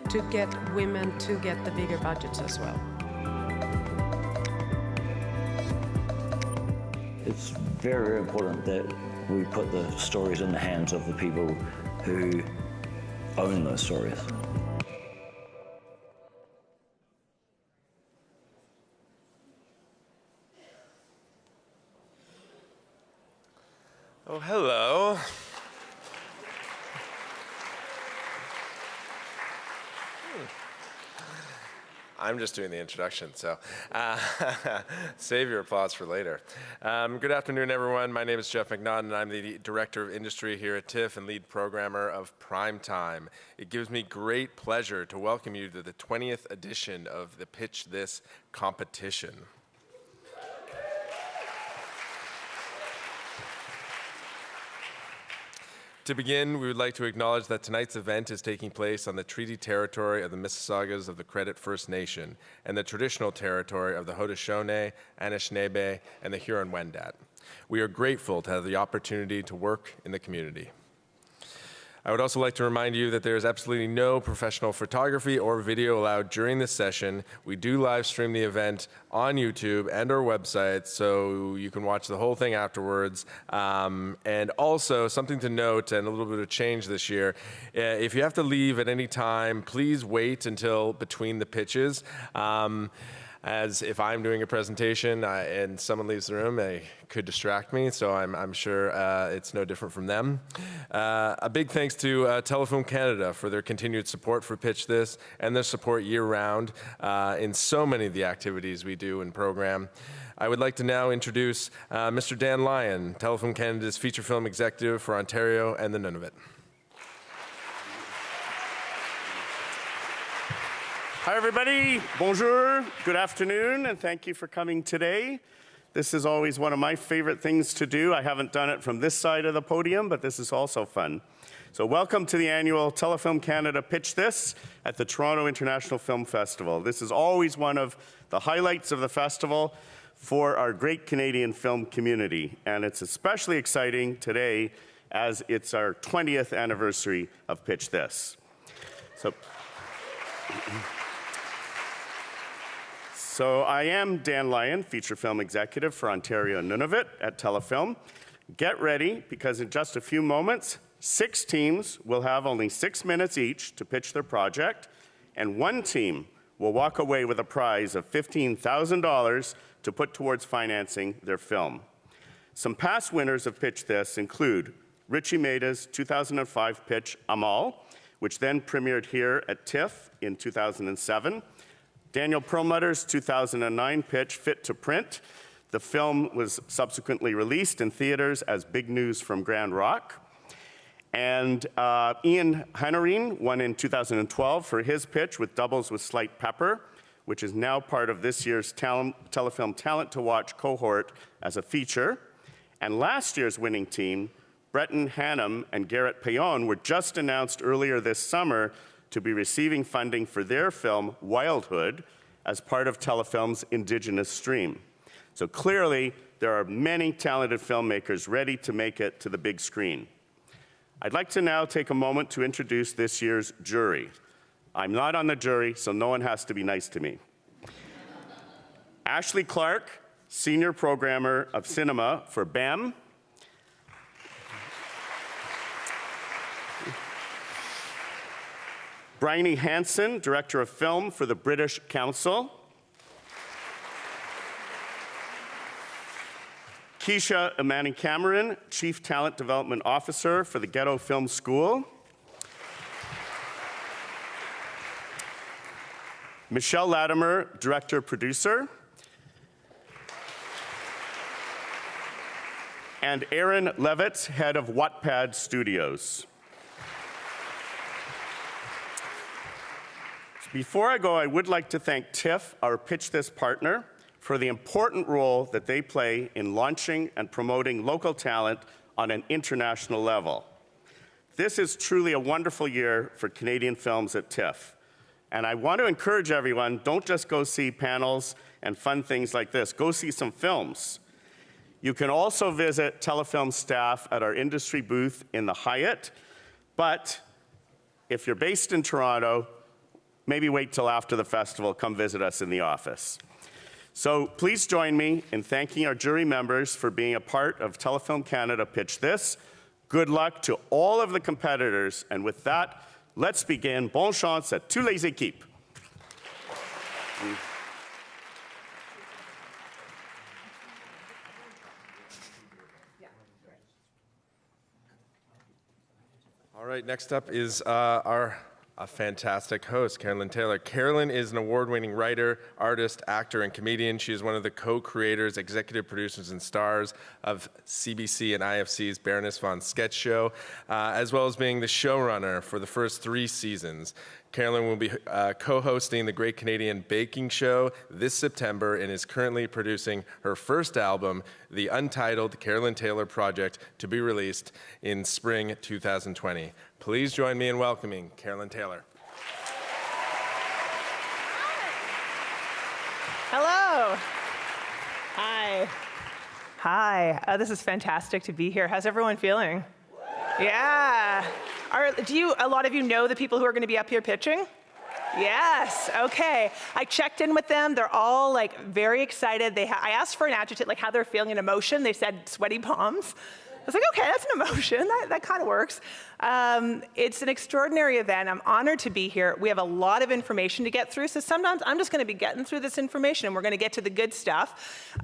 to get women to get the bigger budgets as well. It's very important that we put the stories in the hands of the people who own those stories. Oh, hello. I'm just doing the introduction, so save your applause for later. Good afternoon, everyone. My name is Jeff McNaughton, and I'm the Director of Industry here at TIFF and lead programmer of Primetime. It gives me great pleasure to welcome you to the 20th edition of the Pitch This competition. To begin, we would like to acknowledge that tonight's event is taking place on the treaty territory of the Mississaugas of the Credit First Nation and the traditional territory of the Haudenosaunee, Anishinaabe, and the Huron-Wendat. We are grateful to have the opportunity to work in the community. I would also like to remind you that there is absolutely no professional photography or video allowed during this session. We do live stream the event on YouTube and our website, so you can watch the whole thing afterwards. And also, something to note, and a little bit of change this year, if you have to leave at any time, please wait until between the pitches. As if I'm doing a presentation and someone leaves the room, they could distract me, so I'm sure it's no different from them. A big thanks to Telefilm Canada for their continued support for Pitch This and their support year-round in so many of the activities we do and program. I would like to now introduce Mr. Dan Lyon, Telefilm Canada's feature film executive for Ontario and the Nunavut. Hi, everybody. Bonjour. Good afternoon, and thank you for coming today. This is always one of my favorite things to do. I haven't done it from this side of the podium, but this is also fun. So welcome to the annual Telefilm Canada Pitch This at the Toronto International Film Festival. This is always one of the highlights of the festival for our great Canadian film community, and it's especially exciting today as it's our 20th anniversary of Pitch This. So I am Dan Lyon, feature film executive for Ontario and Nunavut at Telefilm. Get ready, because in just a few moments, 6 teams will have only 6 minutes each to pitch their project, and 1 team will walk away with a prize of $15,000 to put towards financing their film. Some past winners of Pitch This include Richie Maida's 2005 pitch, Amal, which then premiered here at TIFF in 2007. Daniel Perlmutter's 2009 pitch, Fit to Print. The film was subsequently released in theaters as Big News from Grand Rock. And Ian Harnarine won in 2012 for his pitch with Doubles with Slight Pepper, which is now part of this year's Telefilm Talent to Watch cohort as a feature. And last year's winning team, Breton Hannum and Garrett Payon, were just announced earlier this summer to be receiving funding for their film, Wildhood, as part of Telefilm's Indigenous stream. So clearly, there are many talented filmmakers ready to make it to the big screen. I'd like to now take a moment to introduce this year's jury. I'm not on the jury, so no one has to be nice to me. Ashley Clark, Senior Programmer of Cinema for BAM. Bryony Hansen, Director of Film for the British Council. Keisha Imani-Cameron, Chief Talent Development Officer for the Ghetto Film School. Michelle Latimer, Director Producer. And Aaron Levitz, Head of Wattpad Studios. Before I go, I would like to thank TIFF, our Pitch This partner, for the important role that they play in launching and promoting local talent on an international level. This is truly a wonderful year for Canadian films at TIFF. And I want to encourage everyone, don't just go see panels and fun things like this. Go see some films. You can also visit Telefilm staff at our industry booth in the Hyatt. But if you're based in Toronto, maybe wait till after the festival, come visit us in the office. So please join me in thanking our jury members for being a part of Telefilm Canada Pitch This. Good luck to all of the competitors, and with that, let's begin. Bonne chance à toutes les équipes. All right, next up is a fantastic host, Carolyn Taylor. Carolyn is an award-winning writer, artist, actor, and comedian. She is one of the co-creators, executive producers, and stars of CBC and IFC's Baroness von Sketch Show, as well as being the showrunner for the first 3 seasons. Carolyn will be co-hosting the Great Canadian Baking Show this September and is currently producing her first album, The Untitled Carolyn Taylor Project, to be released in spring 2020. Please join me in welcoming Carolyn Taylor. Hello. Hi. Hi. This is fantastic to be here. How's everyone feeling? Yeah. A lot of you know the people who are going to be up here pitching? Yes, okay. I checked in with them. They're all like very excited. I asked for an adjective, like how they're feeling an emotion. They said sweaty palms. I was like, okay, that's an emotion. That kind of works. It's an extraordinary event. I'm honored to be here. We have a lot of information to get through, so sometimes I'm just going to be getting through this information and we're going to get to the good stuff.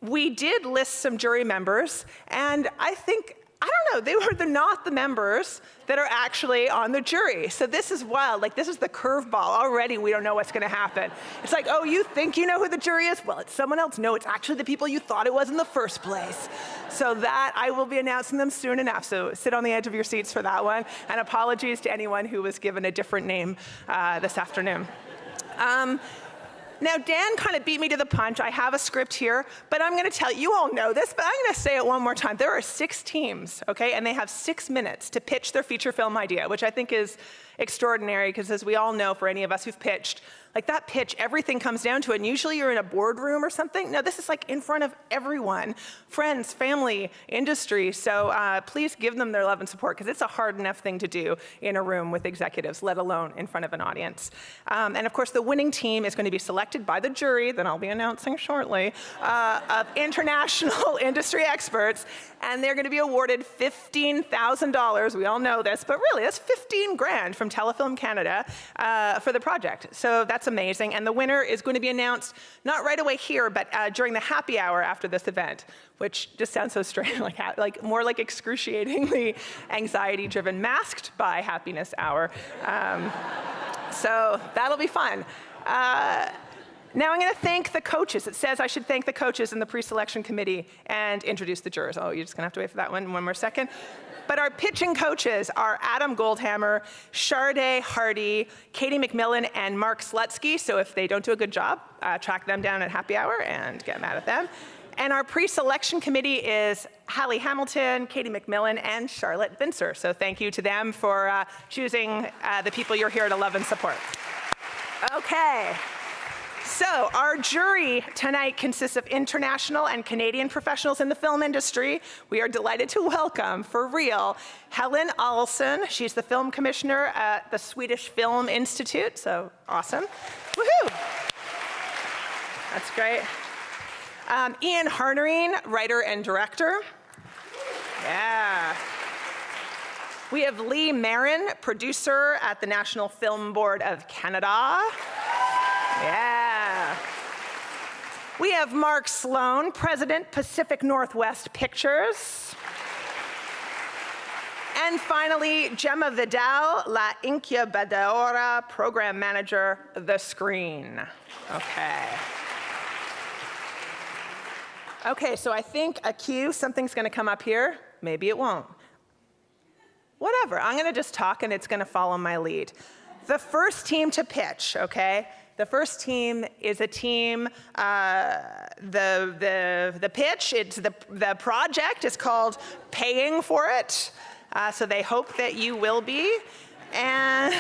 We did list some jury members, and I don't know, they're not the members that are actually on the jury. So this is wild, like this is the curveball. Already we don't know what's gonna happen. It's like, oh, you think you know who the jury is? Well, it's someone else. No, it's actually the people you thought it was in the first place. So that, I will be announcing them soon enough. So sit on the edge of your seats for that one. And apologies to anyone who was given a different name this afternoon. Now, Dan kind of beat me to the punch. I have a script here, but I'm going to tell you all know this, but I'm going to say it one more time. There are 6 teams, okay, and they have 6 minutes to pitch their feature film idea, which I think is extraordinary because, as we all know, for any of us who've pitched, like that pitch, everything comes down to it. And usually you're in a boardroom or something. No, this is like in front of everyone, friends, family, industry. So please give them their love and support because it's a hard enough thing to do in a room with executives, let alone in front of an audience. And of course, the winning team is going to be selected by the jury, that I'll be announcing shortly, of international industry experts. And they're going to be awarded $15,000. We all know this, but really, that's 15 grand from Telefilm Canada for the project. So that's amazing. And the winner is going to be announced not right away here, but during the happy hour after this event, which just sounds so strange, like more like excruciatingly anxiety-driven, masked by happiness hour. So that'll be fun. Now I'm going to thank the coaches. It says I should thank the coaches in the pre-selection committee and introduce the jurors. Oh, you're just going to have to wait for that one more second. But our pitching coaches are Adam Goldhammer, Sharday Hardy, Katie McMillan, and Mark Slutsky. So if they don't do a good job, track them down at happy hour and get mad at them. And our pre-selection committee is Hallie Hamilton, Katie McMillan, and Charlotte Bincer. So thank you to them for choosing the people you're here to love and support. Okay. So our jury tonight consists of international and Canadian professionals in the film industry. We are delighted to welcome, for real, Helen Ahlsson. She's the film commissioner at the Swedish Film Institute, so awesome. Woohoo! That's great. Ian Harnarine, writer and director. Yeah. We have Lee Marin, producer at the National Film Board of Canada. Yeah. We have Mark Slone, President, Pacific Northwest Pictures. And finally, Gemma Vidal, La Incubadora, Program Manager, The Screen. Okay. Okay, so I think a cue, something's gonna come up here. Maybe it won't. Whatever, I'm gonna just talk and it's gonna follow my lead. The first team to pitch, okay? The first team is a team, the pitch, the project is called Paying for It. So they hope that you will be. And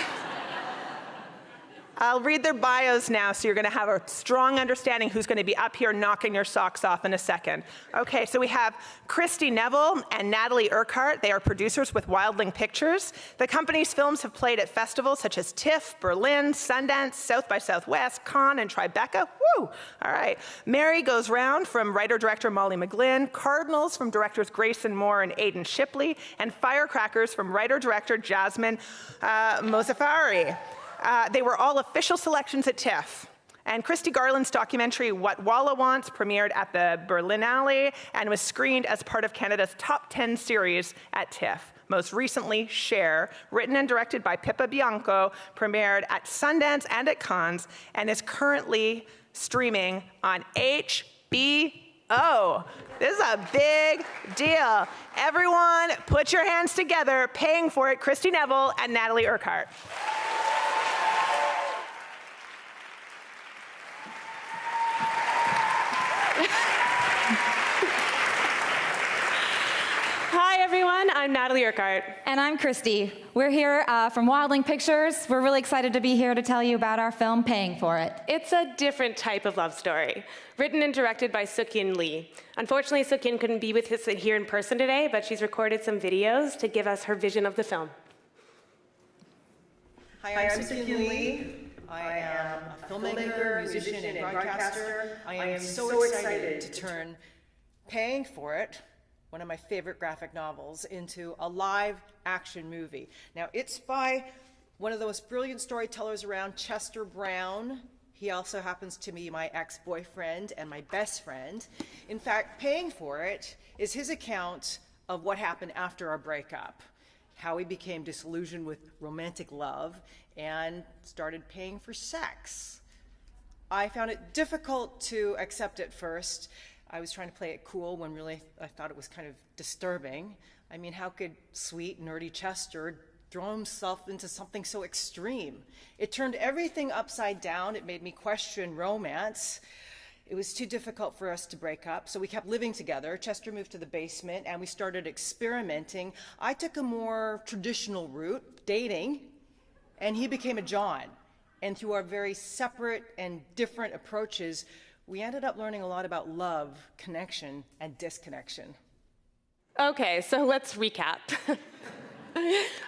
I'll read their bios now, so you're going to have a strong understanding who's going to be up here knocking your socks off in a second. Okay, so we have Kristy, Neville, and Natalie Urquhart. They are producers with Wildling Pictures. The company's films have played at festivals such as TIFF, Berlin, Sundance, South by Southwest, Cannes, and Tribeca. Woo! All right. Mary Goes Round from writer-director Molly McGlynn, Cardinals from directors Grayson Moore and Aidan Shipley, and Firecrackers from writer-director Jasmine Mozaffari. They were all official selections at TIFF. And Kristy Garland's documentary, What Walla Wants, premiered at the Berlinale and was screened as part of Canada's Top 10 series at TIFF. Most recently, Cher, written and directed by Pippa Bianco, premiered at Sundance and at Cannes, and is currently streaming on HBO. This is a big deal. Everyone, put your hands together, paying for it, Kristy Neville and Natalie Urquhart. Hi everyone, I'm Natalie Urquhart. And I'm Kristy. We're here from Wildling Pictures. We're really excited to be here to tell you about our film, Paying for It. It's a different type of love story, written and directed by Sook-Yin Lee. Unfortunately, Sook-Yin couldn't be with us here in person today, but she's recorded some videos to give us her vision of the film. Hi, I'm Sook-Yin Lee. I am a filmmaker, musician, and broadcaster. I am so excited to turn Paying for It, one of my favorite graphic novels, into a live action movie. Now, it's by one of the most brilliant storytellers around, Chester Brown. He also happens to be my ex-boyfriend and my best friend. In fact, Paying for It is his account of what happened after our breakup, how he became disillusioned with romantic love and started paying for sex. I found it difficult to accept at first. I was trying to play it cool when really I thought it was kind of disturbing. I mean, how could sweet, nerdy Chester throw himself into something so extreme? It turned everything upside down. It made me question romance. It was too difficult for us to break up, so we kept living together. Chester moved to the basement, and we started experimenting. I took a more traditional route, dating, and he became a John. And through our very separate and different approaches, we ended up learning a lot about love, connection, and disconnection. Okay, so let's recap.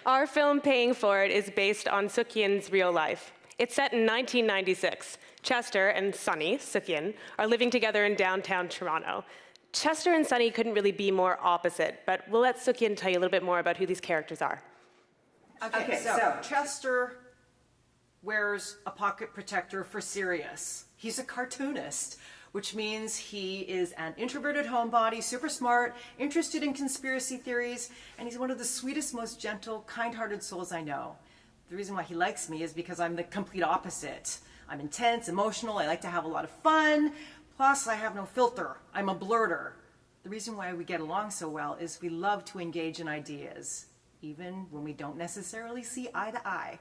Our film, Paying for It, is based on Sook-Yin's real life. It's set in 1996. Chester and Sunny, Sook-Yin, are living together in downtown Toronto. Chester and Sunny couldn't really be more opposite, but we'll let Sook-Yin tell you a little bit more about who these characters are. Okay, so Chester wears a pocket protector for Sirius. He's a cartoonist, which means he is an introverted homebody, super smart, interested in conspiracy theories, and he's one of the sweetest, most gentle, kind-hearted souls I know. The reason why he likes me is because I'm the complete opposite. I'm intense, emotional, I like to have a lot of fun, plus I have no filter. I'm a blurter. The reason why we get along so well is we love to engage in ideas, even when we don't necessarily see eye to eye.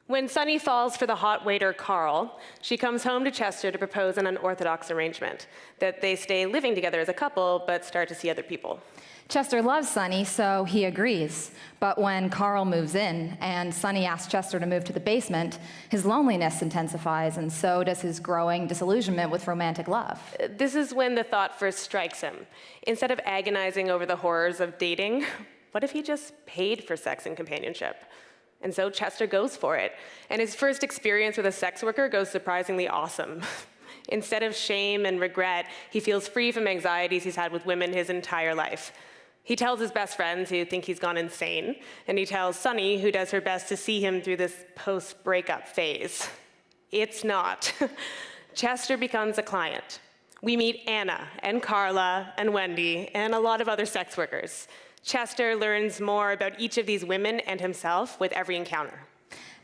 When Sunny falls for the hot waiter Carl, she comes home to Chester to propose an unorthodox arrangement, that they stay living together as a couple, but start to see other people. Chester loves Sunny, so he agrees. But when Carl moves in and Sunny asks Chester to move to the basement, his loneliness intensifies, and so does his growing disillusionment with romantic love. This is when the thought first strikes him. Instead of agonizing over the horrors of dating, what if he just paid for sex and companionship? And so Chester goes for it, and his first experience with a sex worker goes surprisingly awesome. Instead of shame and regret, he feels free from anxieties he's had with women his entire life. He tells his best friends, who think he's gone insane, and he tells Sunny, who does her best to see him through this post-breakup phase. It's not. Chester becomes a client. We meet Anna and Carla and Wendy and a lot of other sex workers. Chester learns more about each of these women and himself with every encounter.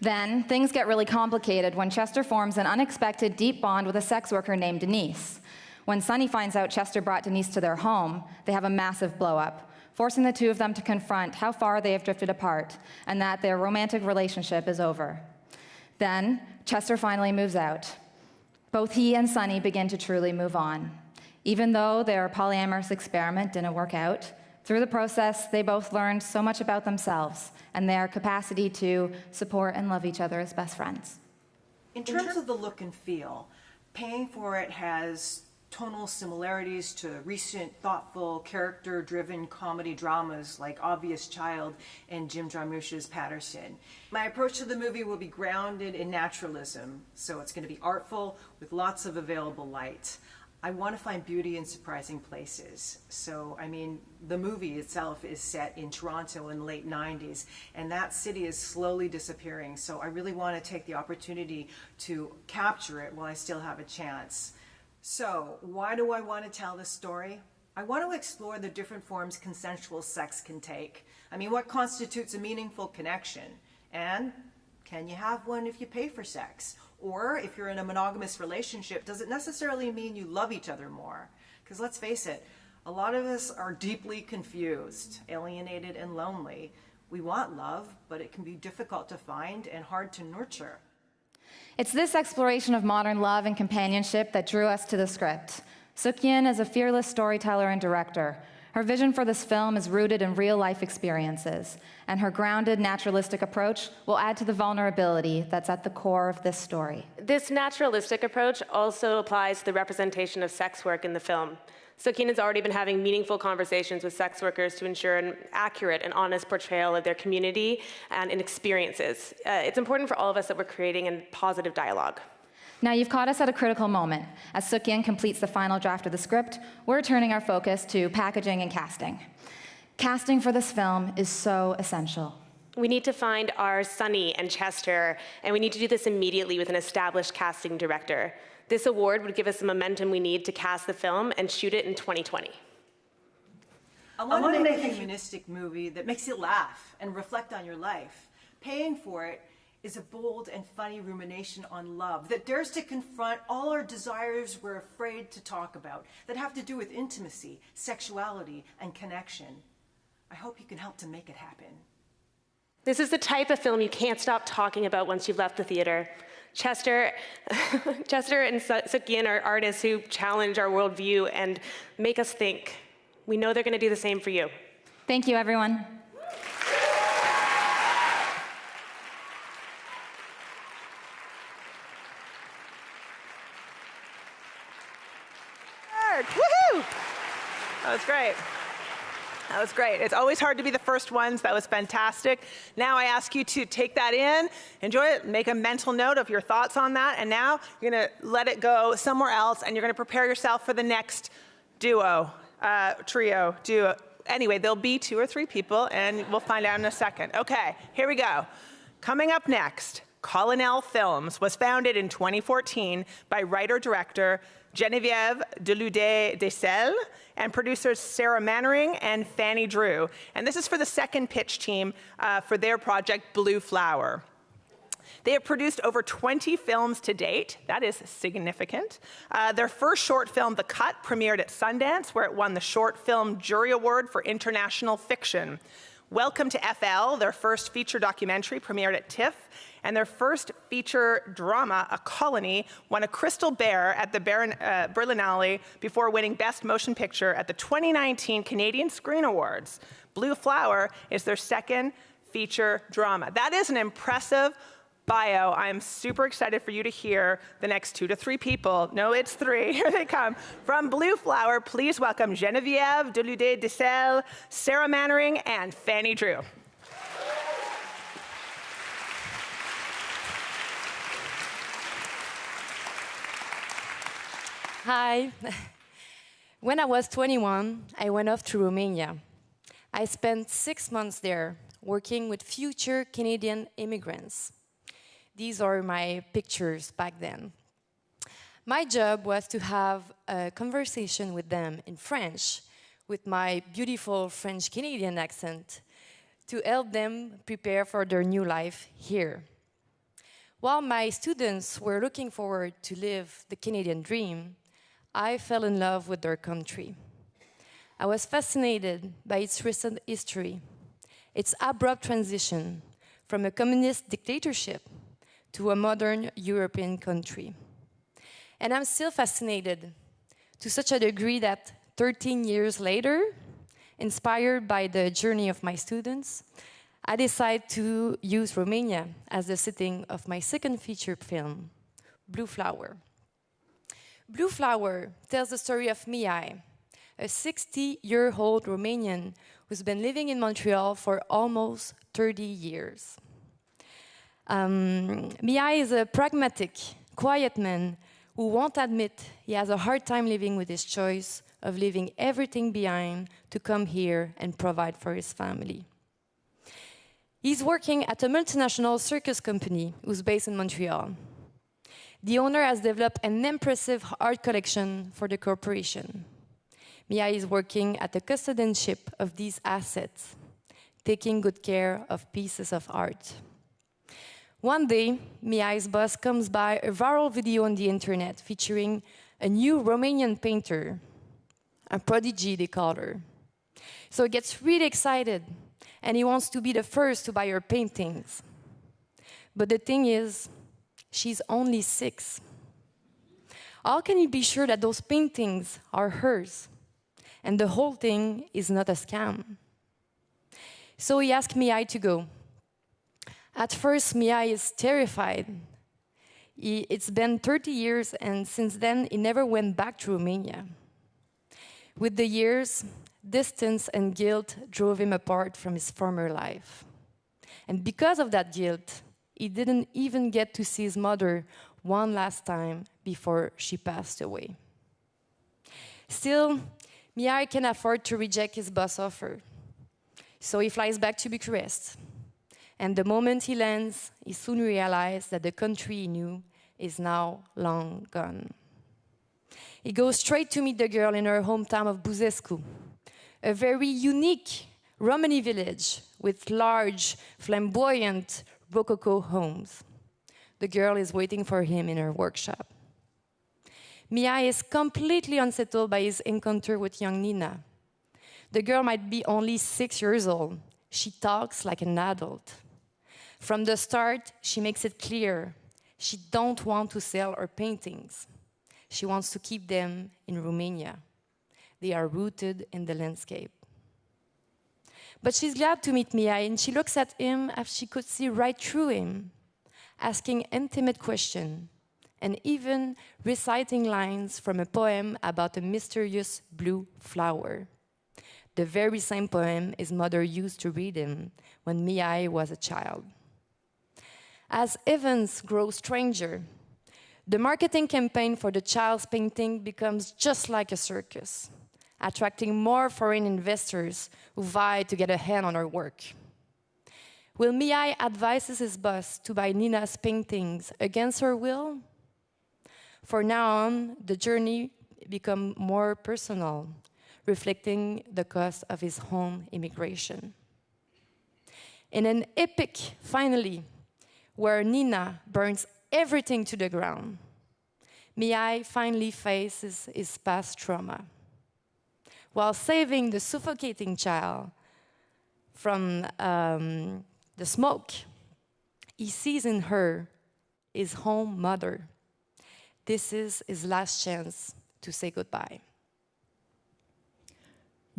Then, things get really complicated when Chester forms an unexpected deep bond with a sex worker named Denise. When Sunny finds out Chester brought Denise to their home, they have a massive blow-up, forcing the two of them to confront how far they have drifted apart and that their romantic relationship is over. Then, Chester finally moves out. Both he and Sunny begin to truly move on. Even though their polyamorous experiment didn't work out, through the process, they both learned so much about themselves and their capacity to support and love each other as best friends. In terms of the look and feel, Paying for It has tonal similarities to recent, thoughtful, character-driven comedy dramas like Obvious Child and Jim Jarmusch's Patterson. My approach to the movie will be grounded in naturalism, so it's going to be artful with lots of available light. I want to find beauty in surprising places. So, I mean, the movie itself is set in Toronto in the late 90s, and that city is slowly disappearing. So I really want to take the opportunity to capture it while I still have a chance. So, why do I want to tell this story? I want to explore the different forms consensual sex can take. I mean, what constitutes a meaningful connection? And can you have one if you pay for sex? Or if you're in a monogamous relationship, does it necessarily mean you love each other more? Because let's face it, a lot of us are deeply confused, alienated, and lonely. We want love, but it can be difficult to find and hard to nurture. It's this exploration of modern love and companionship that drew us to the script. Sook-Yin is a fearless storyteller and director. Her vision for this film is rooted in real-life experiences, and her grounded, naturalistic approach will add to the vulnerability that's at the core of this story. This naturalistic approach also applies to the representation of sex work in the film. Sook-Yin has already been having meaningful conversations with sex workers to ensure an accurate and honest portrayal of their community and experiences. It's important for all of us that we're creating a positive dialogue. Now, you've caught us at a critical moment. As Sook-Yin completes the final draft of the script, we're turning our focus to packaging and casting. Casting for this film is so essential. We need to find our Sunny and Chester, and we need to do this immediately with an established casting director. This award would give us the momentum we need to cast the film and shoot it in 2020. I want to make a humanistic movie that makes you laugh and reflect on your life. Paying for It is a bold and funny rumination on love that dares to confront all our desires we're afraid to talk about that have to do with intimacy, sexuality, and connection. I hope you can help to make it happen. This is the type of film you can't stop talking about once you've left the theater. Chester and Sook-Yin are artists who challenge our worldview and make us think. We know they're going to do the same for you. Thank you, everyone. Woohoo! That was great. That was great. It's always hard to be the first ones. That was fantastic. Now I ask you to take that in, enjoy it, make a mental note of your thoughts on that, and now you're going to let it go somewhere else, and you're going to prepare yourself for the next duo, trio, duo. Anyway, there'll be 2 or 3 people, and we'll find out in a second. Okay, here we go. Coming up next, Colonel Films was founded in 2014 by writer-director Geneviève Dulude-De and producers Sarah Marin and Fanny Drew. And this is for the second pitch team for their project, Blue Flower. They have produced over 20 films to date. That is significant. Their first short film, The Cut, premiered at Sundance, where it won the Short Film Jury Award for International Fiction. Welcome to FL, their first feature documentary, premiered at TIFF, and their first feature drama, A Colony, won a Crystal Bear at the Berlinale before winning Best Motion Picture at the 2019 Canadian Screen Awards. Blue Flower is their second feature drama. That is an impressive bio. I'm super excited for you to hear the next 2 to 3 people. No, it's 3. Here they come. From Blue Flower, please welcome Geneviève Dulude-De, Sarah Marin, and Fanny Drew. Hi. When I was 21, I went off to Romania. I spent 6 months there working with future Canadian immigrants. These are my pictures back then. My job was to have a conversation with them in French, with my beautiful French-Canadian accent, to help them prepare for their new life here. While my students were looking forward to live the Canadian dream, I fell in love with their country. I was fascinated by its recent history, its abrupt transition from a communist dictatorship to a modern European country. And I'm still fascinated to such a degree that 13 years later, inspired by the journey of my students, I decided to use Romania as the setting of my second feature film, Blue Flower. Blue Flower tells the story of Mihai, a 60-year-old Romanian who's been living in Montreal for almost 30 years. Mihai is a pragmatic, quiet man who won't admit he has a hard time living with his choice of leaving everything behind to come here and provide for his family. He's working at a multinational circus company who's based in Montreal. The owner has developed an impressive art collection for the corporation. Mihai is working at the custodianship of these assets, taking good care of pieces of art. One day, Mihai's boss comes by a viral video on the internet featuring a new Romanian painter, a prodigy they call her. So he gets really excited, and he wants to be the first to buy her paintings. But the thing is, she's only 6. How can he be sure that those paintings are hers, and the whole thing is not a scam? So he asked Mihai to go. At first, Mihai is terrified. It's been 30 years, and since then, he never went back to Romania. With the years, distance and guilt drove him apart from his former life. And because of that guilt, he didn't even get to see his mother one last time before she passed away. Still, Mihai can afford to reject his boss' offer. So he flies back to Bucharest. And the moment he lands, he soon realizes that the country he knew is now long gone. He goes straight to meet the girl in her hometown of Buzescu, a very unique Romani village with large, flamboyant Rococo homes. The girl is waiting for him in her workshop. Mihai is completely unsettled by his encounter with young Nina. The girl might be only 6 years old. She talks like an adult. From the start, she makes it clear she don't want to sell her paintings. She wants to keep them in Romania. They are rooted in the landscape. But she's glad to meet Mihai, and she looks at him as she could see right through him, asking intimate questions, and even reciting lines from a poem about a mysterious blue flower. The very same poem his mother used to read him when Mihai was a child. As events grow stranger, the marketing campaign for the child's painting becomes just like a circus, attracting more foreign investors who vie to get a hand on her work. Will Mihai advise his boss to buy Nina's paintings against her will? From now on, the journey becomes more personal, reflecting the cost of his home immigration. In an epic finale, where Nina burns everything to the ground, Mihai finally faces his past trauma. While saving the suffocating child from the smoke, he sees in her his home mother. This is his last chance to say goodbye.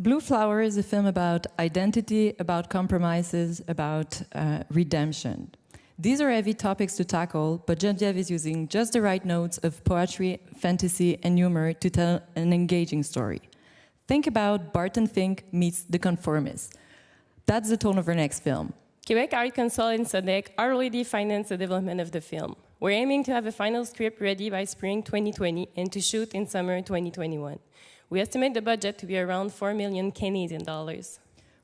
Blue Flower is a film about identity, about compromises, about redemption. These are heavy topics to tackle, but Geneviève is using just the right notes of poetry, fantasy, and humor to tell an engaging story. Think about Barton Fink meets The Conformist. That's the tone of our next film. Quebec Art Council and SODEC already financed the development of the film. We're aiming to have a final script ready by spring 2020 and to shoot in summer 2021. We estimate the budget to be around 4 million Canadian dollars.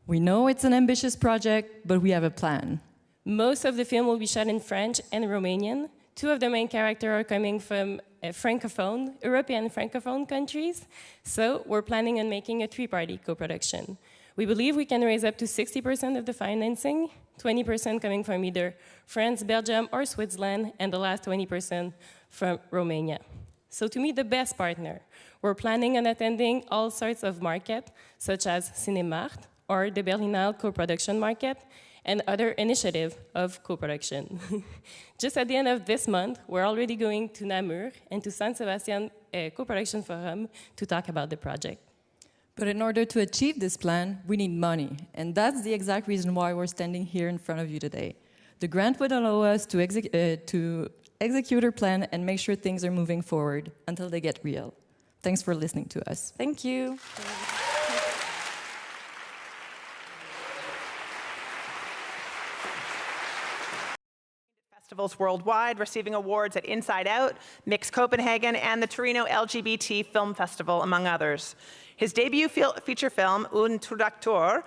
We know it's an ambitious project, but we have a plan. Most of the film will be shot in French and Romanian. 2 of the main characters are coming from European Francophone countries, so we're planning on making a 3-party co-production. We believe we can raise up to 60% of the financing, 20% coming from either France, Belgium, or Switzerland, and the last 20% from Romania. So to meet the best partner, we're planning on attending all sorts of markets, such as Cinémart or the Berlinale co-production market, and other initiatives of co-production. Just at the end of this month, we're already going to Namur and to San Sebastian Co-production Forum to talk about the project. But in order to achieve this plan, we need money, and that's the exact reason why we're standing here in front of you today. The grant would allow us to execute our plan, and make sure things are moving forward until they get real. Thanks for listening to us. Thank you. Festivals worldwide, receiving awards at Inside Out, Mix Copenhagen, and the Torino LGBT Film Festival, among others. His debut feature film, Un Traducteur,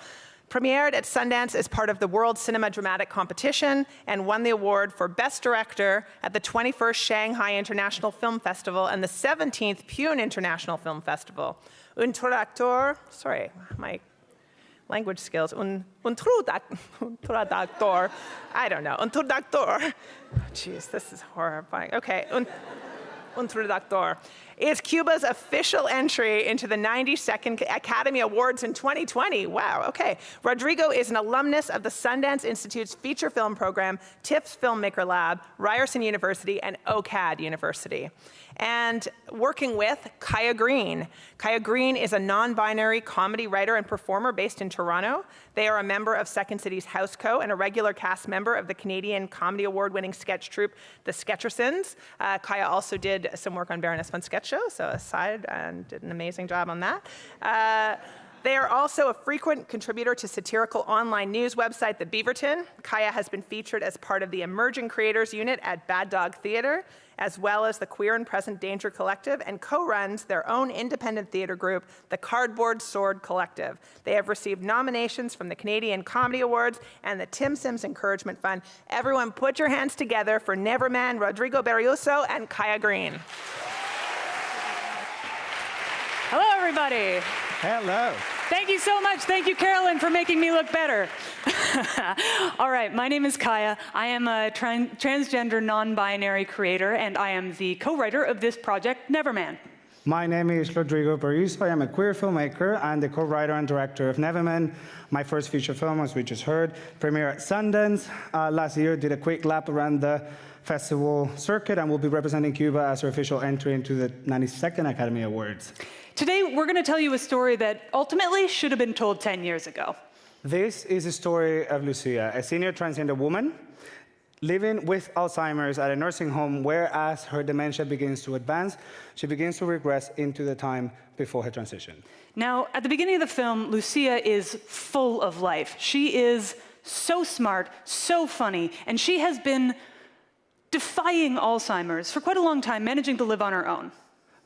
premiered at Sundance as part of the World Cinema Dramatic Competition and won the award for Best Director at the 21st Shanghai International Film Festival and the 17th Pune International Film Festival. Un Traducteur, sorry, my language skills. Un traductor. I don't know. Un traductor. Jeez, this is horrifying. Okay. Un traductor is Cuba's official entry into the 92nd Academy Awards in 2020. Wow, okay. Rodrigo is an alumnus of the Sundance Institute's feature film program, TIFF's Filmmaker Lab, Ryerson University, and OCAD University. And working with Kyah Green. Kyah Green is a non-binary comedy writer and performer based in Toronto. They are a member of Second City's House Co. and a regular cast member of the Canadian Comedy Award-winning sketch troupe, The Sketchersons. Kyah also did some work on Baroness von Sketch Show, so aside, and did an amazing job on that. They are also a frequent contributor to satirical online news website, The Beaverton. Kyah has been featured as part of the Emerging Creators Unit at Bad Dog Theatre, as well as the Queer and Present Danger Collective, and co-runs their own independent theatre group, the Cardboard Sword Collective. They have received nominations from the Canadian Comedy Awards and the Tim Sims Encouragement Fund. Everyone put your hands together for Neverman, Rodrigo Barriuso, and Kyah Green. Hello, everybody. Hello. Thank you so much. Thank you, Carolyn, for making me look better. All right, my name is Kyah. I am a transgender non-binary creator, and I am the co-writer of this project, Neverman. My name is Rodrigo Barriuso. I am a queer filmmaker and the co-writer and director of Neverman. My first feature film, as we just heard, premiered at Sundance last year, did a quick lap around the festival circuit, and will be representing Cuba as our official entry into the 92nd Academy Awards. Today, we're going to tell you a story that ultimately should have been told 10 years ago. This is the story of Lucia, a senior transgender woman living with Alzheimer's at a nursing home where, as her dementia begins to advance, she begins to regress into the time before her transition. Now, at the beginning of the film, Lucia is full of life. She is so smart, so funny, and she has been defying Alzheimer's for quite a long time, managing to live on her own.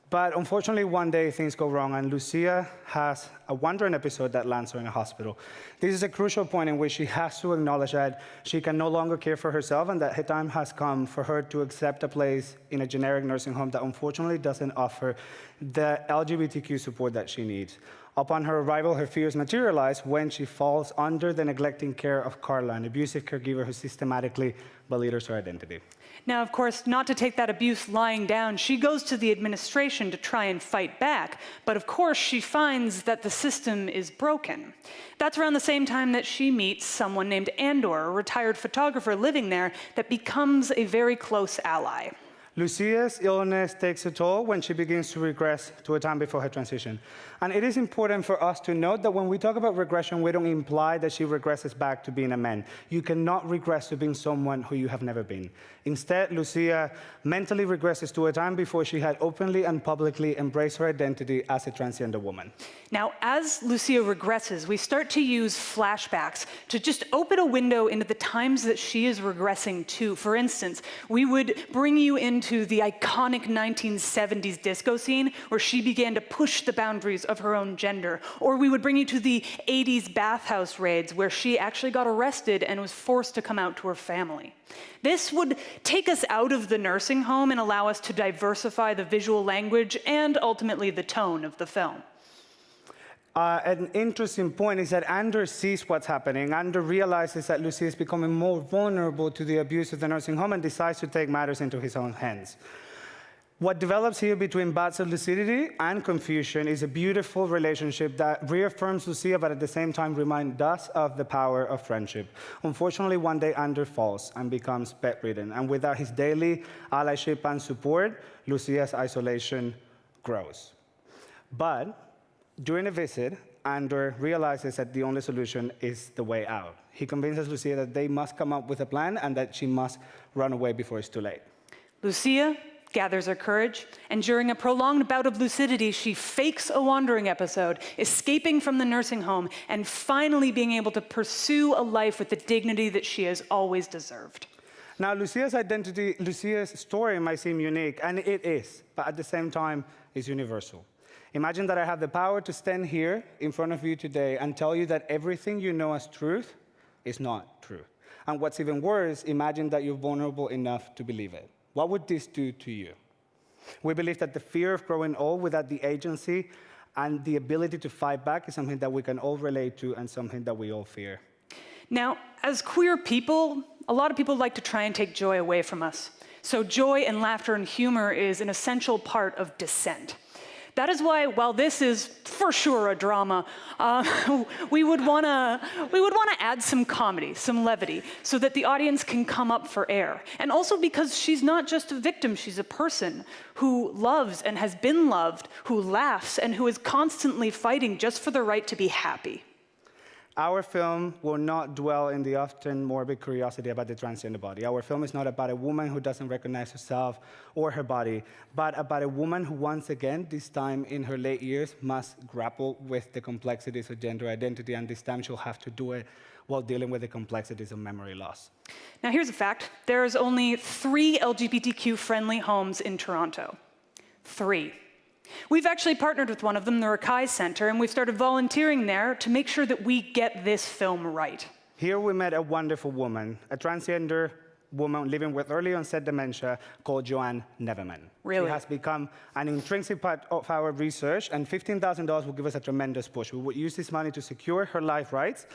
But unfortunately, one day things go wrong, and Lucia has a wandering episode that lands her in a hospital. This is a crucial point in which she has to acknowledge that she can no longer care for herself, and that her time has come for her to accept a place in a generic nursing home that unfortunately doesn't offer the LGBTQ support that she needs. Upon her arrival, her fears materialize when she falls under the neglecting care of Carla, an abusive caregiver who systematically belittles her identity. Now, of course, not to take that abuse lying down, she goes to the administration to try and fight back. But of course, she finds that the system is broken. That's around the same time that she meets someone named Andor, a retired photographer living there, that becomes a very close ally. Lucia's illness takes a toll when she begins to regress to a time before her transition. And it is important for us to note that when we talk about regression, we don't imply that she regresses back to being a man. You cannot regress to being someone who you have never been. Instead, Lucia mentally regresses to a time before she had openly and publicly embraced her identity as a transgender woman. Now, as Lucia regresses, we start to use flashbacks to just open a window into the times that she is regressing to. For instance, we would bring you into the iconic 1970s disco scene where she began to push the boundaries of her own gender. Or we would bring you to the 80s bathhouse raids where she actually got arrested and was forced to come out to her family. This would take us out of the nursing home and allow us to diversify the visual language and ultimately the tone of the film. An interesting point is that Andor sees what's happening. Andor realizes that Lucia is becoming more vulnerable to the abuse of the nursing home and decides to take matters into his own hands. What develops here between bouts of lucidity and confusion is a beautiful relationship that reaffirms Lucia, but at the same time reminds us of the power of friendship. Unfortunately, one day Andor falls and becomes bedridden, and without his daily allyship and support, Lucia's isolation grows. But during a visit, Andor realizes that the only solution is the way out. He convinces Lucia that they must come up with a plan and that she must run away before it's too late. Lucia gathers her courage, and during a prolonged bout of lucidity, she fakes a wandering episode, escaping from the nursing home, and finally being able to pursue a life with the dignity that she has always deserved. Now, Lucia's story might seem unique, and it is, but at the same time, it's universal. Imagine that I have the power to stand here in front of you today and tell you that everything you know as truth is not true. And what's even worse, imagine that you're vulnerable enough to believe it. What would this do to you? We believe that the fear of growing old without the agency and the ability to fight back is something that we can all relate to and something that we all fear. Now, as queer people, a lot of people like to try and take joy away from us. So joy and laughter and humor is an essential part of dissent. That is why, while this is for sure a drama, we would want to add some comedy, some levity, so that the audience can come up for air. And also because she's not just a victim, she's a person who loves and has been loved, who laughs, and who is constantly fighting just for the right to be happy. Our film will not dwell in the often morbid curiosity about the transgender body. Our film is not about a woman who doesn't recognize herself or her body, but about a woman who, once again, this time in her late years, must grapple with the complexities of gender identity, and this time she'll have to do it while dealing with the complexities of memory loss. Now, here's a fact. There's only 3 LGBTQ-friendly homes in Toronto. 3. We've actually partnered with one of them, the Urquhart Center, and we've started volunteering there to make sure that we get this film right. Here we met a wonderful woman, a transgender woman living with early onset dementia called Joanne Neverman. Really? She has become an intrinsic part of our research, and $15,000 will give us a tremendous push. We would use this money to secure her life rights.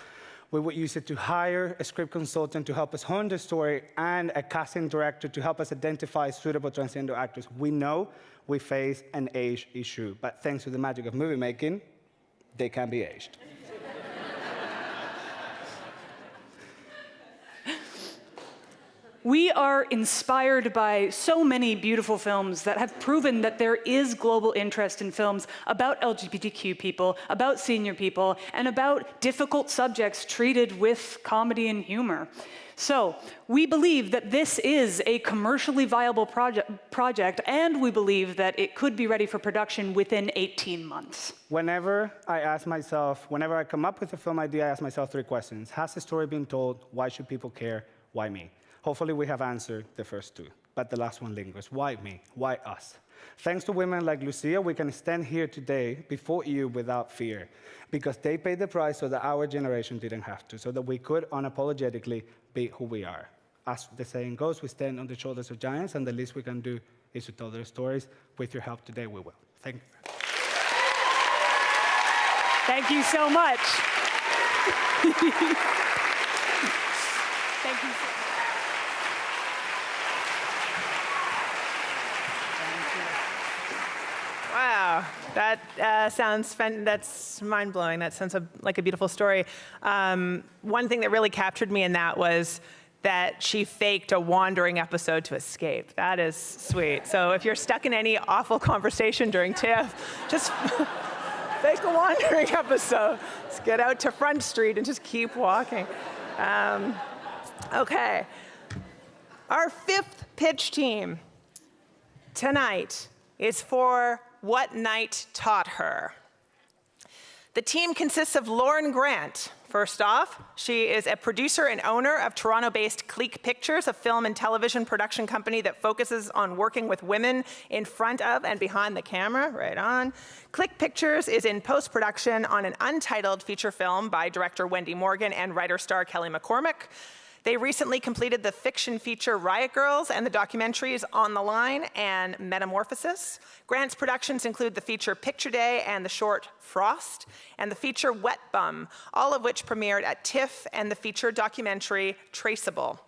We would use it to hire a script consultant to help us hone the story and a casting director to help us identify suitable transgender actors. We know we face an age issue, but thanks to the magic of movie making, they can be aged. We are inspired by so many beautiful films that have proven that there is global interest in films about LGBTQ people, about senior people, and about difficult subjects treated with comedy and humor. So we believe that this is a commercially viable project, and we believe that it could be ready for production within 18 months. Whenever I come up with a film idea, I ask myself 3 questions. Has the story been told? Why should people care? Why me? Hopefully we have answered the first 2, but the last one lingers. Why me? Why us? Thanks to women like Lucia, we can stand here today before you without fear, because they paid the price so that our generation didn't have to, so that we could unapologetically be who we are. As the saying goes, we stand on the shoulders of giants, and the least we can do is to tell their stories. With your help today, we will. Thank you. Thank you so much. Thank you. Wow, that sounds fun. That's mind-blowing. That sounds like a beautiful story. One thing that really captured me in that was that she faked a wandering episode to escape. That is sweet. So if you're stuck in any awful conversation during TIFF, just fake a wandering episode. Just get out to Front Street and just keep walking. Okay. Our 5th pitch team tonight is for What Night Taught Her. The team consists of Lauren Grant. First off, she is a producer and owner of Toronto-based Clique Pictures, a film and television production company that focuses on working with women in front of and behind the camera. Right on. Clique Pictures is in post-production on an untitled feature film by director Wendy Morgan and writer-star Kelly McCormick. They recently completed the fiction feature Riot Girls and the documentaries On the Line and Metamorphosis. Grant's productions include the feature Picture Day and the short Frost, and the feature Wet Bum, all of which premiered at TIFF, and the feature documentary Traceable.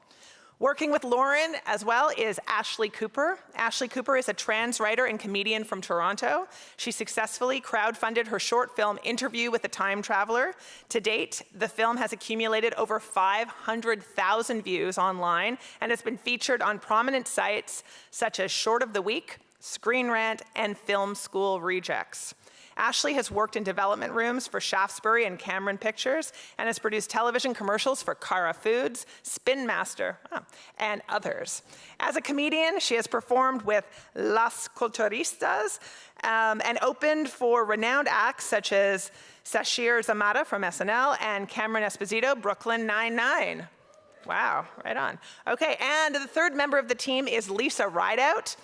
Working with Lauren as well is Ashley Cooper. Ashley Cooper is a trans writer and comedian from Toronto. She successfully crowdfunded her short film Interview with a Time Traveler. To date, the film has accumulated over 500,000 views online and has been featured on prominent sites such as Short of the Week, Screen Rant, and Film School Rejects. Ashley has worked in development rooms for Shaftesbury and Cameron Pictures and has produced television commercials for Cara Foods, Spin Master, and others. As a comedian, she has performed with Las Culturistas and opened for renowned acts such as Sashir Zamata from SNL and Cameron Esposito, Brooklyn Nine-Nine. Wow, right on. Okay, and the third member of the team is Lisa Rideout.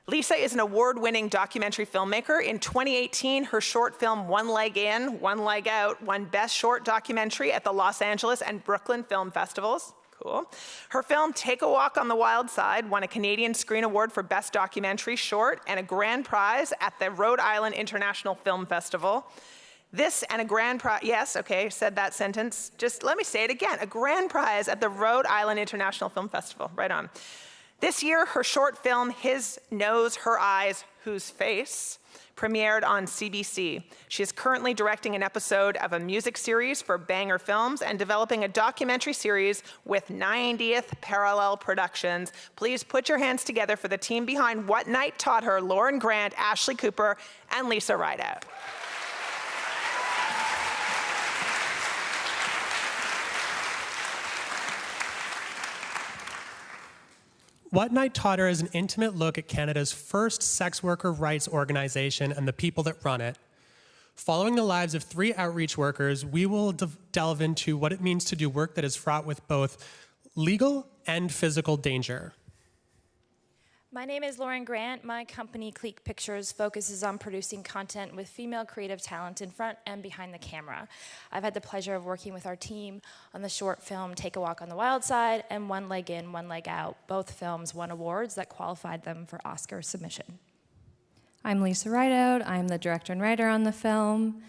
Lisa is an award-winning documentary filmmaker. In 2018, her short film One Leg In, One Leg Out won Best Short Documentary at the Los Angeles and Brooklyn Film Festivals. Cool. Her film Take a Walk on the Wild Side won a Canadian Screen Award for Best Documentary Short and a grand prize at the Rhode Island International Film Festival. This and a grand prize, yes, okay, said that sentence. Just let me say it again. A grand prize at the Rhode Island International Film Festival. Right on. This year, her short film, His Nose, Her Eyes, Whose Face, premiered on CBC. She is currently directing an episode of a music series for Banger Films and developing a documentary series with 90th Parallel Productions. Please put your hands together for the team behind What Night Taught Her, Lauren Grant, Ashley Cooper, and Lisa Rideout. What Night Taught Her is an intimate look at Canada's first sex worker rights organization and the people that run it. Following the lives of 3 outreach workers, we will delve into what it means to do work that is fraught with both legal and physical danger. My name is Lauren Grant. My company, Clique Pictures, focuses on producing content with female creative talent in front and behind the camera. I've had the pleasure of working with our team on the short film Take a Walk on the Wild Side and One Leg In, One Leg Out. Both films won awards that qualified them for Oscar submission. I'm Lisa Rideout. I'm the director and writer on the film.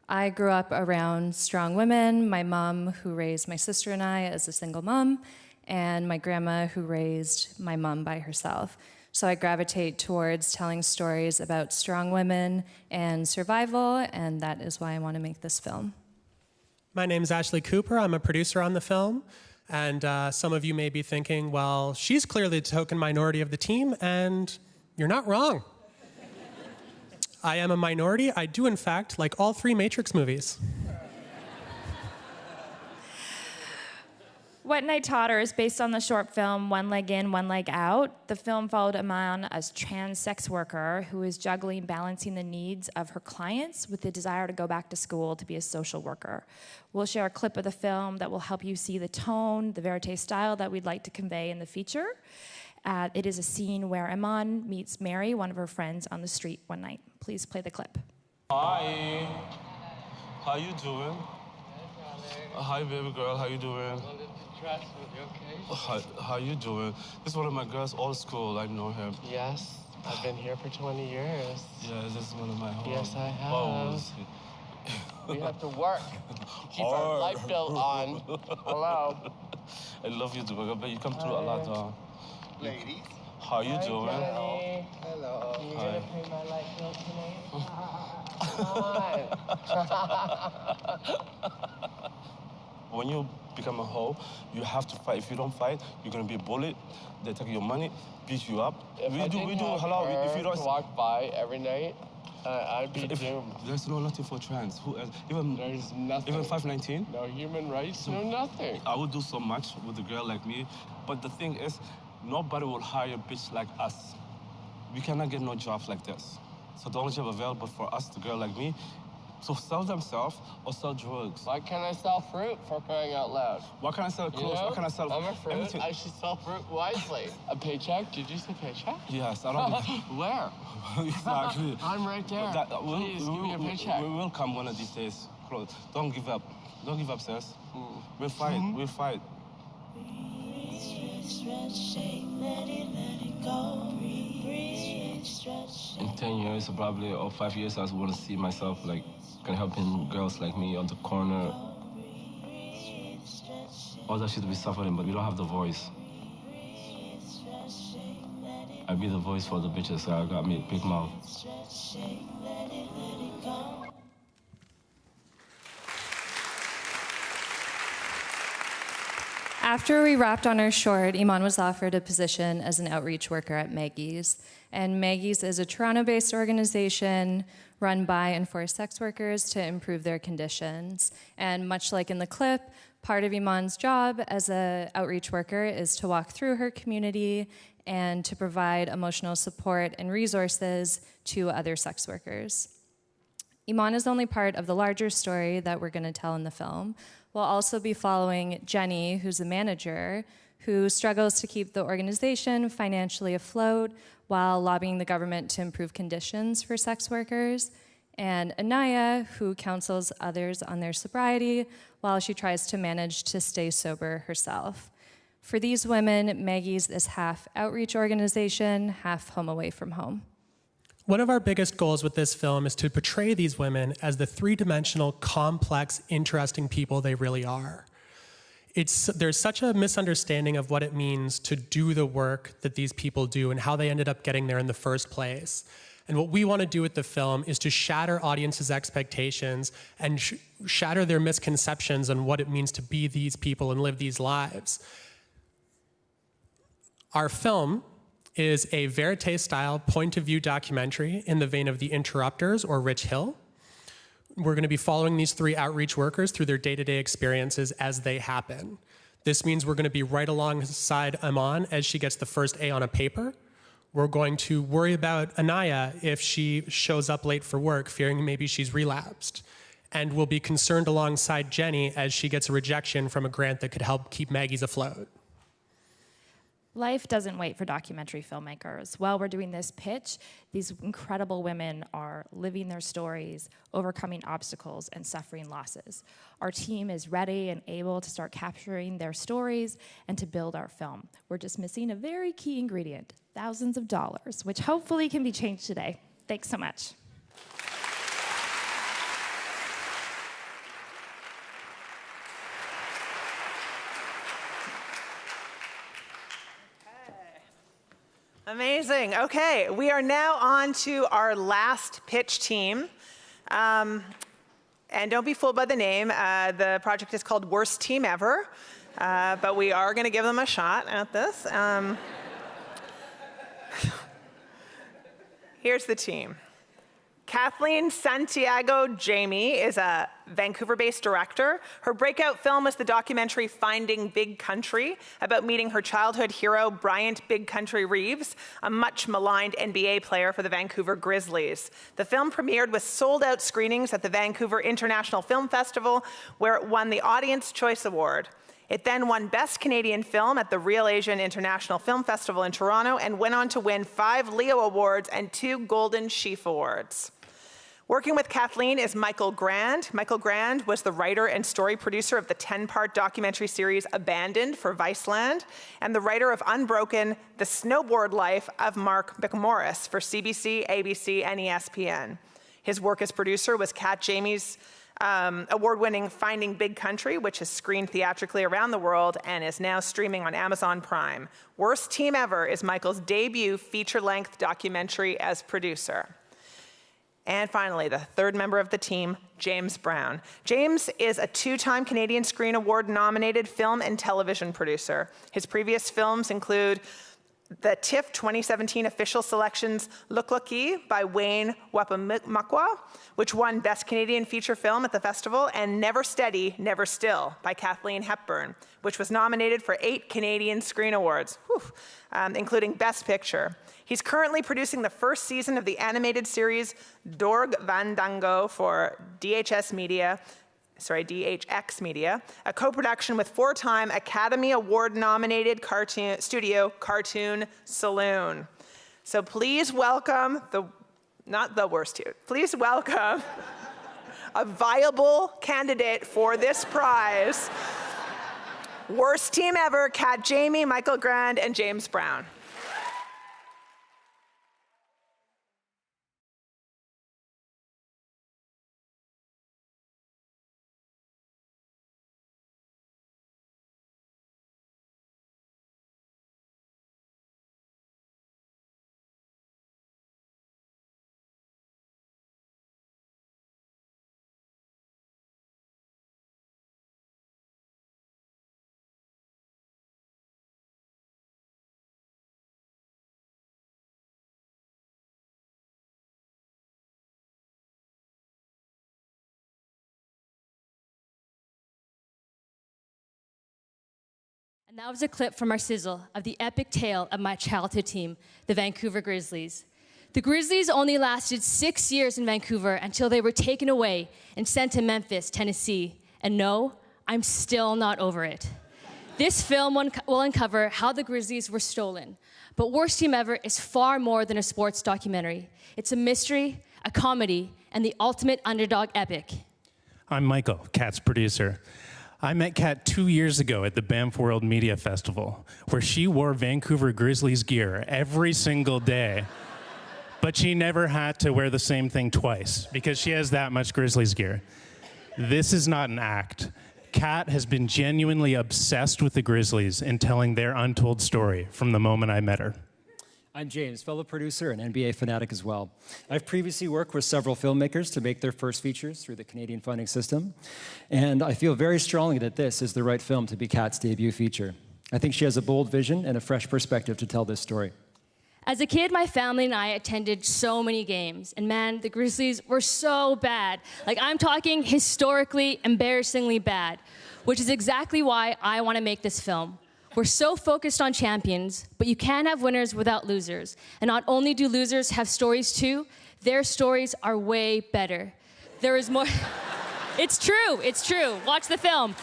I grew up around strong women, my mom who raised my sister and I as a single mom, and my grandma who raised my mom by herself. So I gravitate towards telling stories about strong women and survival, and that is why I want to make this film. My name is Ashley Cooper. I'm a producer on the film. And some of you may be thinking, well, she's clearly the token minority of the team, and you're not wrong. I am a minority. I do, in fact, like all 3 Matrix movies. What Night Taught Her is based on the short film One Leg In, One Leg Out. The film followed a man, a trans sex worker, who is juggling balancing the needs of her clients with the desire to go back to school to be a social worker. We'll share a clip of the film that will help you see the tone, the verite style that we'd like to convey in the feature. It is a scene where Armand meets Mary, one of her friends, on the street one night. Please play the clip. Hi. How you doing? Hi, baby girl. How you doing? How you doing? This is one of my girls, old school. I know him. Yes, I've been here for 20 years. Yeah, this is one of my homes. Yes, I have. Oh, we have to work. Keep our light bill on. Hello. I love you, too. But you come through a lot, Ladies. How you doing? Hello. Hello. You gonna pay my light bill tonight? When you become a hoe, you have to fight. If you don't fight, you're gonna be bullied. They take your money, beat you up. If I didn't have her If you don't to walk by every night, I'd be doomed. There's nothing for trans. Who else? Even there's nothing. Even 519. No human rights. No nothing. I would do so much with a girl like me, but the thing is, nobody will hire a bitch like us. We cannot get no jobs like this. So the only job available for us, the girl like me, to sell themselves or sell drugs. Why can't I sell fruit, for crying out loud? Why can't I sell clothes? Why can't I sell I'm a fruit. everything? I should sell fruit wisely. A paycheck? Did you say paycheck? Yes, I don't. Where? Exactly. I'm right there. Please, give me a paycheck. We will come one of these days. Don't give up. Don't give up, sis. We'll fight. We'll fight. In 10 years, probably, or 5 years, I want to see myself like can helping girls like me on the corner. All that shit we suffering, but we don't have the voice. I be the voice for the bitches, so I got me a big mouth. After we wrapped on our short, Iman was offered a position as an outreach worker at Maggie's. And Maggie's is a Toronto-based organization run by and for sex workers to improve their conditions. And much like in the clip, part of Iman's job as an outreach worker is to walk through her community and to provide emotional support and resources to other sex workers. Iman is only part of the larger story that we're going to tell in the film. We'll also be following Jenny, who's the manager, who struggles to keep the organization financially afloat while lobbying the government to improve conditions for sex workers, and Anaya, who counsels others on their sobriety while she tries to manage to stay sober herself. For these women, Maggie's is half outreach organization, half home away from home. One of our biggest goals with this film is to portray these women as the three-dimensional, complex, interesting people they really are. There's such a misunderstanding of what it means to do the work that these people do and how they ended up getting there in the first place. And what we want to do with the film is to shatter audiences' expectations and shatter their misconceptions on what it means to be these people and live these lives. Our film is a verite-style point-of-view documentary in the vein of The Interrupters or Rich Hill. We're going to be following these three outreach workers through their day-to-day experiences as they happen. This means we're going to be right alongside Iman as she gets the first A on a paper. We're going to worry about Anaya if she shows up late for work, fearing maybe she's relapsed. And we'll be concerned alongside Jenny as she gets a rejection from a grant that could help keep Maggie's afloat. Life doesn't wait for documentary filmmakers. While we're doing this pitch, these incredible women are living their stories, overcoming obstacles, and suffering losses. Our team is ready and able to start capturing their stories and to build our film. We're just missing a very key ingredient, thousands of dollars, which hopefully can be changed today. Thanks so much. Amazing. Okay, we are now on to our last pitch team. And don't be fooled by the name. The project is called Worst Team Ever, but we are going to give them a shot at this. Here's the team. Kathleen Santiago Jayme is a Vancouver-based director. Her breakout film was the documentary Finding Big Country, about meeting her childhood hero, Bryant Big Country Reeves, a much maligned NBA player for the Vancouver Grizzlies. The film premiered with sold-out screenings at the Vancouver International Film Festival, where it won the Audience Choice Award. It then won Best Canadian Film at the Real Asian International Film Festival in Toronto and went on to win 5 Leo Awards and 2 Golden Sheaf Awards. Working with Kathleen is Michael Grand. Michael Grand was the writer and story producer of the 10-part documentary series Abandoned for Viceland, and the writer of Unbroken, The Snowboard Life of Mark McMorris for CBC, ABC, and ESPN. His work as producer was Kat Jayme's award-winning Finding Big Country, which has screened theatrically around the world and is now streaming on Amazon Prime. Worst Team Ever is Michael's debut feature-length documentary as producer. And finally, the third member of the team, James Brown. James is a 2-time Canadian Screen Award-nominated film and television producer. His previous films include the TIFF 2017 official selections Look-Looky by Wayne Wapamakwa, which won Best Canadian Feature Film at the festival, and Never Steady, Never Still by Kathleen Hepburn, which was nominated for 8 Canadian Screen Awards, including Best Picture. He's currently producing the first season of the animated series Dorg Vandango for DHX Media, a co-production with 4-time Academy Award-nominated studio Cartoon Saloon. So please welcome please welcome a viable candidate for this prize. Worst Team Ever, Kat Jayme, Michael Grand, and James Brown. And that was a clip from our sizzle of the epic tale of my childhood team, the Vancouver Grizzlies. The Grizzlies only lasted 6 years in Vancouver until they were taken away and sent to Memphis, Tennessee. And no, I'm still not over it. This film will uncover how the Grizzlies were stolen. But Worst Team Ever is far more than a sports documentary. It's a mystery, a comedy, and the ultimate underdog epic. I'm Michael, Kat's producer. I met Kat 2 years ago at the Banff World Media Festival, where she wore Vancouver Grizzlies gear every single day. But she never had to wear the same thing twice, because she has that much Grizzlies gear. This is not an act. Kat has been genuinely obsessed with the Grizzlies and telling their untold story from the moment I met her. I'm James, fellow producer and NBA fanatic as well. I've previously worked with several filmmakers to make their first features through the Canadian funding system, and I feel very strongly that this is the right film to be Kat's debut feature. I think she has a bold vision and a fresh perspective to tell this story. As a kid, my family and I attended so many games, and man, the Grizzlies were so bad. Like, I'm talking historically, embarrassingly bad, which is exactly why I want to make this film. We're so focused on champions, but you can't have winners without losers. And not only do losers have stories too, their stories are way better. There is more. It's true. Watch the film.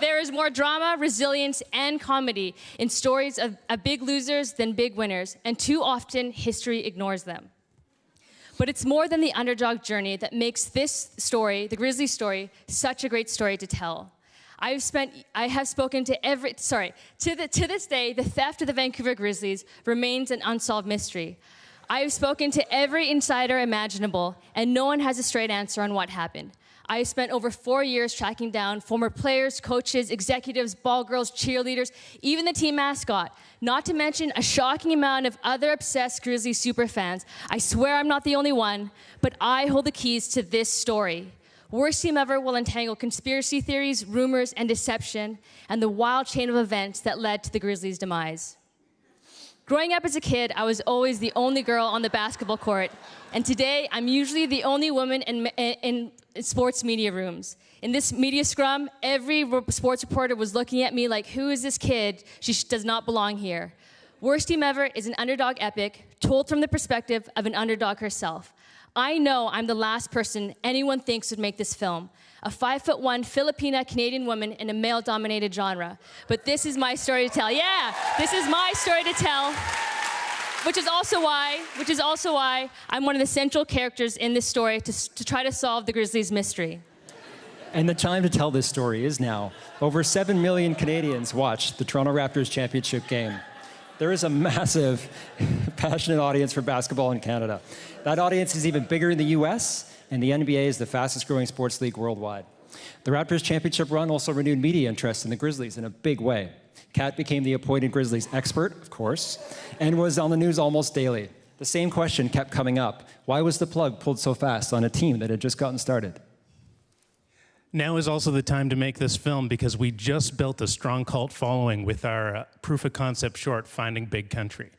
There is more drama, resilience, and comedy in stories of big losers than big winners, and too often history ignores them. But it's more than the underdog journey that makes this story, the Grizzlies story, such a great story to tell. I have spoken to to this day, the theft of the Vancouver Grizzlies remains an unsolved mystery. I have spoken to every insider imaginable, and no one has a straight answer on what happened. I have spent over 4 years tracking down former players, coaches, executives, ball girls, cheerleaders, even the team mascot, not to mention a shocking amount of other obsessed Grizzlies superfans. I swear I'm not the only one, but I hold the keys to this story. Worst Team Ever will untangle conspiracy theories, rumors, and deception, and the wild chain of events that led to the Grizzlies' demise. Growing up as a kid, I was always the only girl on the basketball court, and today I'm usually the only woman in sports media rooms. In this media scrum, every sports reporter was looking at me like, who is this kid? She does not belong here. Worst Team Ever is an underdog epic told from the perspective of an underdog herself. I know I'm the last person anyone thinks would make this film, a 5'1" Filipina Canadian woman in a male-dominated genre. But this is my story to tell. Yeah, this is my story to tell, which is also why I'm one of the central characters in this story to try to solve the Grizzlies' mystery. And the time to tell this story is now. Over 7 million Canadians watched the Toronto Raptors championship game. There is a massive, passionate audience for basketball in Canada. That audience is even bigger in the US, and the NBA is the fastest growing sports league worldwide. The Raptors championship run also renewed media interest in the Grizzlies in a big way. Kat became the appointed Grizzlies expert, of course, and was on the news almost daily. The same question kept coming up. Why was the plug pulled so fast on a team that had just gotten started? Now is also the time to make this film because we just built a strong cult following with our proof of concept short, Finding Big Country.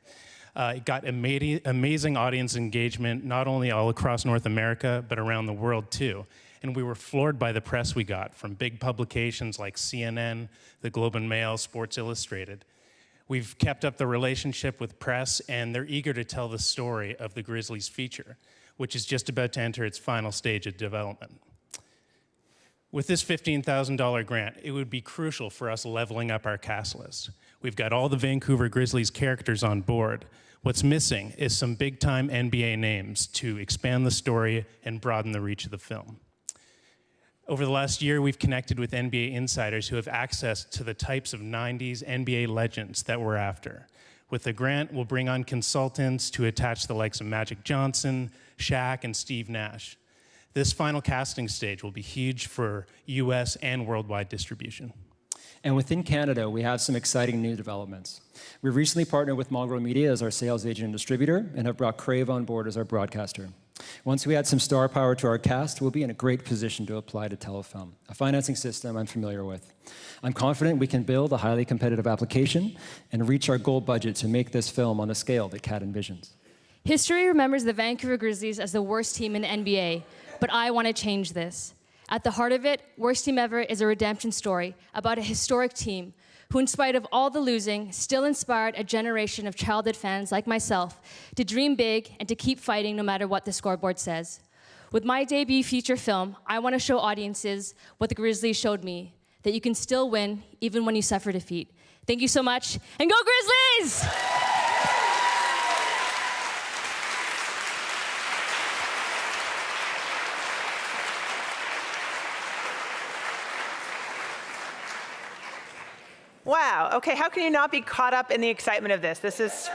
It got amazing audience engagement, not only all across North America, but around the world too. And we were floored by the press we got from big publications like CNN, the Globe and Mail, Sports Illustrated. We've kept up the relationship with press, and they're eager to tell the story of the Grizzlies feature, which is just about to enter its final stage of development. With this $15,000 grant, it would be crucial for us leveling up our cast list. We've got all the Vancouver Grizzlies characters on board. What's missing is some big-time NBA names to expand the story and broaden the reach of the film. Over the last year, we've connected with NBA insiders who have access to the types of 90s NBA legends that we're after. With the grant, we'll bring on consultants to attach the likes of Magic Johnson, Shaq, and Steve Nash. This final casting stage will be huge for US and worldwide distribution. And within Canada, we have some exciting new developments. We recently partnered with Mongrel Media as our sales agent and distributor and have brought Crave on board as our broadcaster. Once we add some star power to our cast, we'll be in a great position to apply to Telefilm, a financing system I'm familiar with. I'm confident we can build a highly competitive application and reach our goal budget to make this film on the scale that Kat envisions. History remembers the Vancouver Grizzlies as the worst team in the NBA, but I want to change this. At the heart of it, Worst Team Ever is a redemption story about a historic team who, in spite of all the losing, still inspired a generation of childhood fans like myself to dream big and to keep fighting no matter what the scoreboard says. With my debut feature film, I want to show audiences what the Grizzlies showed me, that you can still win even when you suffer defeat. Thank you so much, and go Grizzlies! Wow, okay, how can you not be caught up in the excitement of this? This is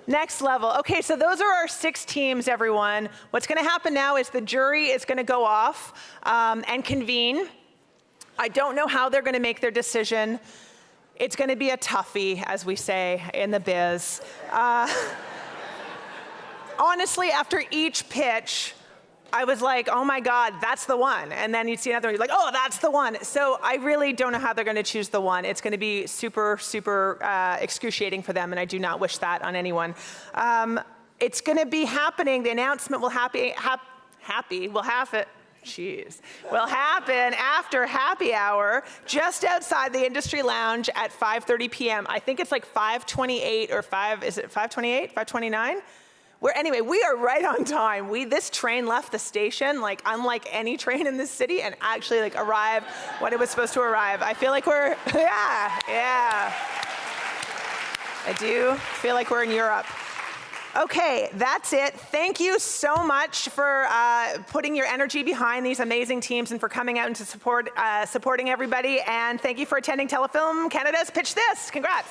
next level. Okay, so those are our 6 teams, everyone. What's gonna happen now is the jury is gonna go off and convene. I don't know how they're gonna make their decision. It's gonna be a toughie, as we say in the biz. Honestly, after each pitch, I was like, oh my God, that's the one. And then you'd see another one, you're like, oh, that's the one. So I really don't know how they're gonna choose the one. It's gonna be super, super excruciating for them, and I do not wish that on anyone. It's gonna be happening, the announcement will happen after happy hour, just outside the industry lounge at 5:30 p.m. I think it's like 5:28 or 5:28, 5:29? Anyway, we are right on time. This train left the station, like unlike any train in this city, and actually like arrived when it was supposed to arrive. I feel like we're, yeah. I do feel like we're in Europe. Okay, that's it. Thank you so much for putting your energy behind these amazing teams and for coming out and to supporting everybody. And thank you for attending Telefilm Canada's Pitch This. Congrats.